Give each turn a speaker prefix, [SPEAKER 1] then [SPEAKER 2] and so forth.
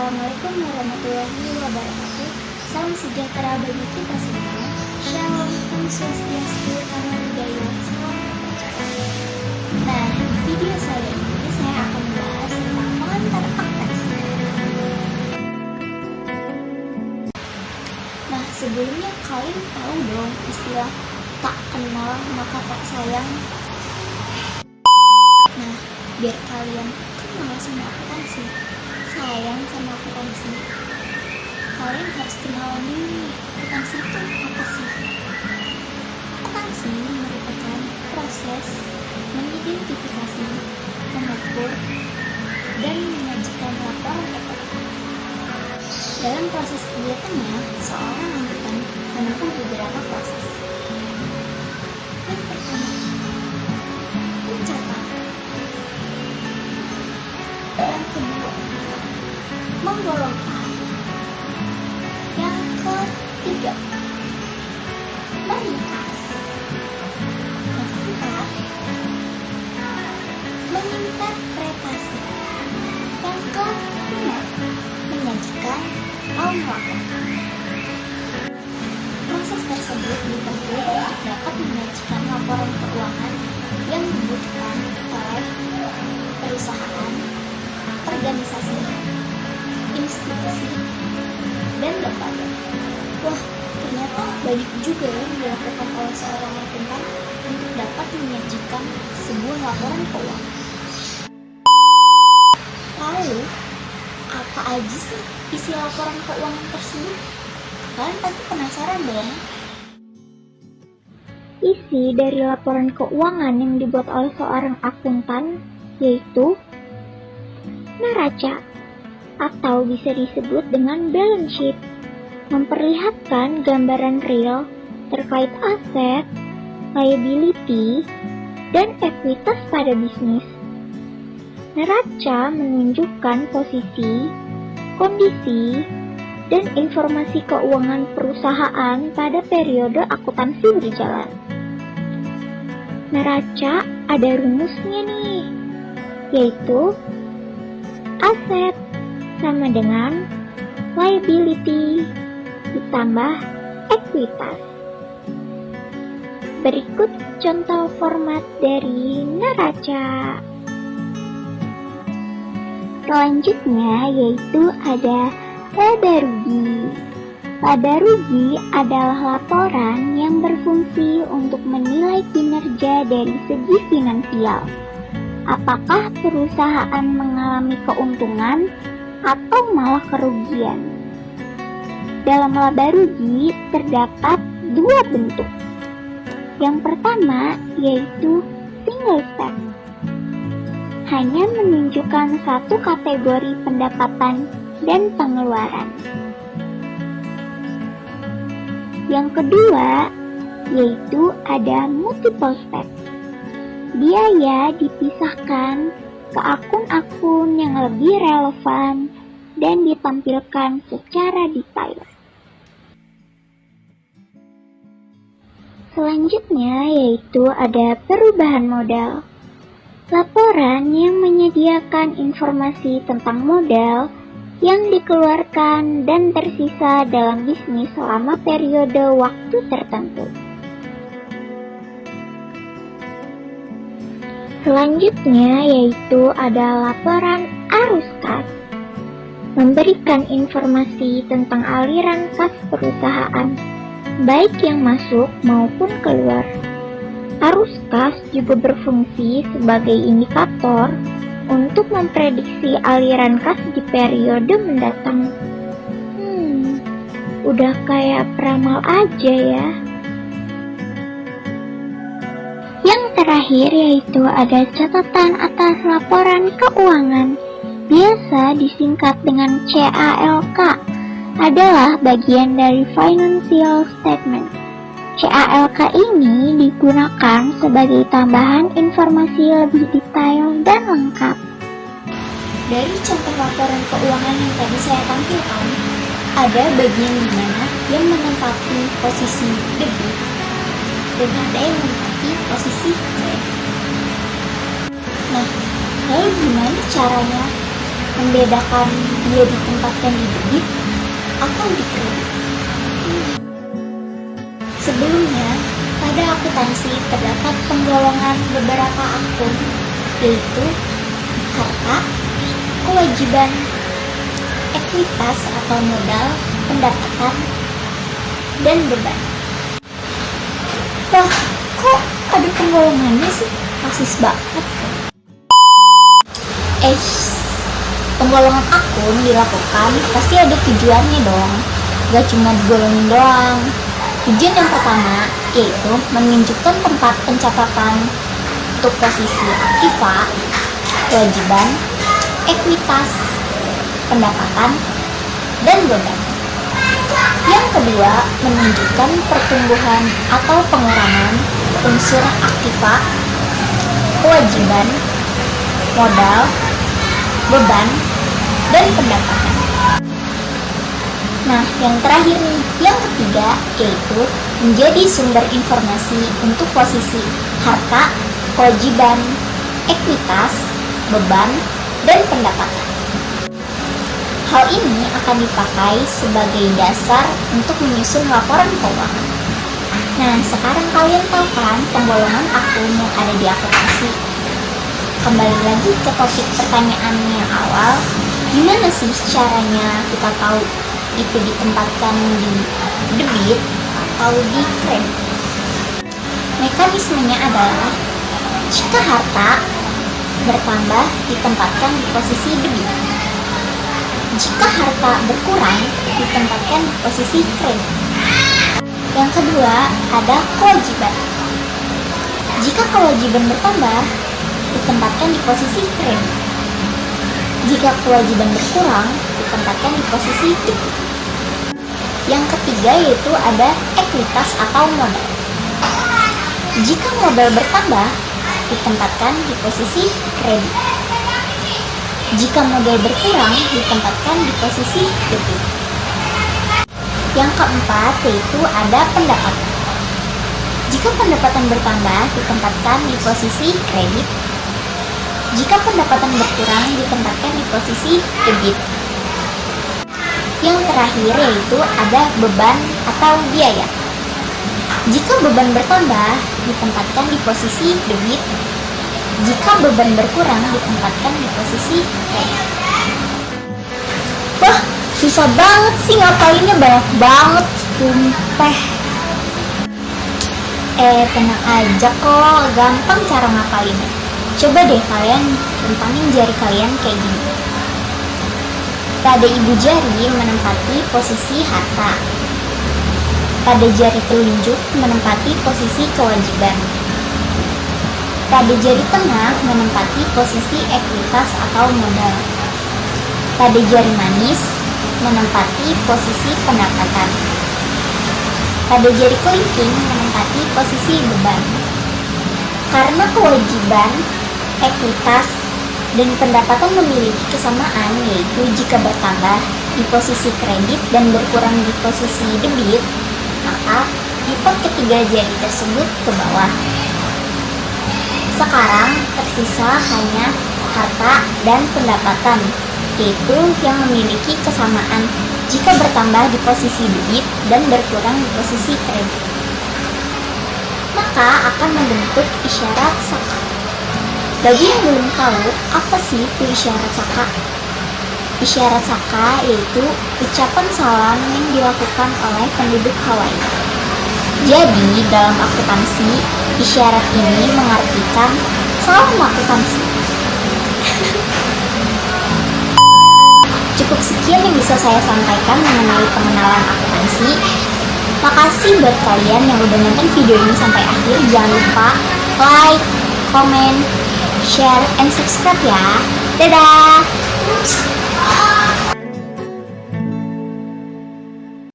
[SPEAKER 1] Assalamualaikum warahmatullahi wabarakatuh. Salam sejahtera bagi kita semua. Shalom, Om Swastiastu, Namo Buddhaya, Salam Kepercayaan. Nah, di video saya ini saya akan membahas tentang pengantar aktasi. Nah, sebelumnya kalian tahu dong istilah tak kenal maka tak sayang. Nah, biar kalian kenal sama akuntansi, sayang sama akuntansi, kalian harus kenalan dulu akuntansi itu apa sih. Akuntansi merupakan proses mengidentifikasi, mengukur, dan menyajikan laporan keuangan. Dalam proses kegiatannya, seorang akuntan menempuh beberapa proses. Yang pertama, mencatat. Yang kedua, menggolongkan. Yang ketiga, meringkas. Yang keempat, menginterpretasi. Yang kelima, menyajikan atau melaporkan. Proses tersebut ditempuh untuk dapat menyajikan laporan keuangan yang dibutuhkan oleh perusahaan, organisasi, institusi, dan lembaga. Wah, ternyata banyak juga yang dilakukan oleh seorang akuntan untuk dapat menyajikan sebuah laporan keuangan. Lalu, apa aja sih isi laporan keuangan tersebut? Kalian pasti penasaran dong.
[SPEAKER 2] Isi dari laporan keuangan yang dibuat oleh seorang akuntan yaitu neraca atau bisa disebut dengan balance sheet, memperlihatkan gambaran real terkait aset, liability, dan ekuitas pada bisnis. Neraca menunjukkan posisi, kondisi, dan informasi keuangan perusahaan pada periode akuntansi berjalan. Neraca ada rumusnya nih, yaitu aset sama dengan liability ditambah ekuitas. Berikut contoh format dari neraca. Selanjutnya yaitu ada laba rugi. Laba rugi adalah laporan yang berfungsi untuk menilai kinerja dari segi finansial. Apakah perusahaan mengalami keuntungan atau malah kerugian? Dalam laba rugi terdapat dua bentuk. Yang pertama yaitu single step. Hanya menunjukkan satu kategori pendapatan dan pengeluaran. Yang kedua yaitu ada multiple step. Biaya dipisahkan ke akun-akun yang lebih relevan dan ditampilkan secara detail. Selanjutnya yaitu ada perubahan modal. Laporan yang menyediakan informasi tentang modal yang dikeluarkan dan tersisa dalam bisnis selama periode waktu tertentu. Selanjutnya yaitu ada laporan arus kas, memberikan informasi tentang aliran kas perusahaan, baik yang masuk maupun keluar. Arus kas juga berfungsi sebagai indikator untuk memprediksi aliran kas di periode mendatang. Udah kayak peramal aja ya. Yang terakhir yaitu ada catatan atas laporan keuangan, biasa disingkat dengan CALK, adalah bagian dari financial statement. CALK ini digunakan sebagai tambahan informasi lebih detail dan lengkap.
[SPEAKER 1] Dari contoh laporan keuangan yang tadi saya tampilkan, ada bagian di mana yang menempati posisi debit dan ada yang menempati posisi kredit. Nah, lalu gimana caranya membedakan dia ditempatkan di debit atau di kredit. Sebelumnya, pada akuntansi terdapat penggolongan beberapa akun, yaitu harta, kewajiban, ekuitas atau modal, pendapatan, dan beban. Wah, kok ada penggolongannya sih? Rasis banget. Penggolongan akun dilakukan pasti ada tujuannya dong. Gak cuma digolongin doang. Tujuan yang pertama yaitu menunjukkan tempat pencatatan untuk posisi aktiva, kewajiban, ekuitas, pendapatan, dan beban. Yang kedua, menunjukkan pertumbuhan atau pengurangan unsur aktiva, kewajiban, modal, beban, dan pendapatan. Nah, yang terakhir nih, yang ketiga yaitu menjadi sumber informasi untuk posisi harta, kewajiban, ekuitas, beban, dan pendapatan. Hal ini akan dipakai sebagai dasar untuk menyusun laporan keuangan. Nah, sekarang kalian tahu kan penggolongan akun yang ada di akuntansi. Kembali lagi ke topik pertanyaan yang awal, gimana sih caranya kita tahu itu ditempatkan di debit atau di kredit? Mekanismenya adalah jika harta bertambah ditempatkan di posisi debit, jika harta berkurang ditempatkan di posisi kredit. Yang kedua ada kewajiban. Jika kewajiban bertambah ditempatkan di posisi kredit, jika kewajiban berkurang ditempatkan di posisi debit. Yang ketiga yaitu ada ekuitas atau modal. Jika modal bertambah ditempatkan di posisi kredit, jika modal berkurang ditempatkan di posisi debit. Yang keempat yaitu ada pendapatan. Jika pendapatan bertambah ditempatkan di posisi kredit, jika pendapatan berkurang ditempatkan di posisi debit. Yang terakhir yaitu ada beban atau biaya. Jika beban bertambah ditempatkan di posisi debit, jika beban berkurang ditempatkan di posisi kredit. Wah, susah banget sih ngapalinnya, banyak banget, sumpah. Tenang aja kok, gampang cara ngapalinnya. Coba deh kalian rentangin jari kalian kayak gini. Pada ibu jari menempati posisi harta. Pada jari telunjuk menempati posisi kewajiban. Pada jari tengah menempati posisi ekuitas atau modal. Pada jari manis menempati posisi pendapatan. Pada jari kelingking menempati posisi beban. Karena kewajiban, ekuitas, dan pendapatan memiliki kesamaan, yaitu jika bertambah di posisi kredit dan berkurang di posisi debit, maka lipat ketiga jari tersebut ke bawah. Sekarang tersisa hanya harta dan pendapatan, yaitu yang memiliki kesamaan jika bertambah di posisi debit dan berkurang di posisi kredit. Maka akan membentuk isyarat saka. Bagi yang belum tahu, apa sih itu isyarat saka? Isyarat saka yaitu ucapan salam yang dilakukan oleh penduduk Hawaii. Jadi, dalam akuntansi, isyarat ini mengartikan salam akuntansi. Cukup sekian yang bisa saya sampaikan mengenai pengenalan akuntansi. Makasih buat kalian yang udah nonton video ini sampai akhir. Jangan lupa like, comment, share, and subscribe ya. Dadah!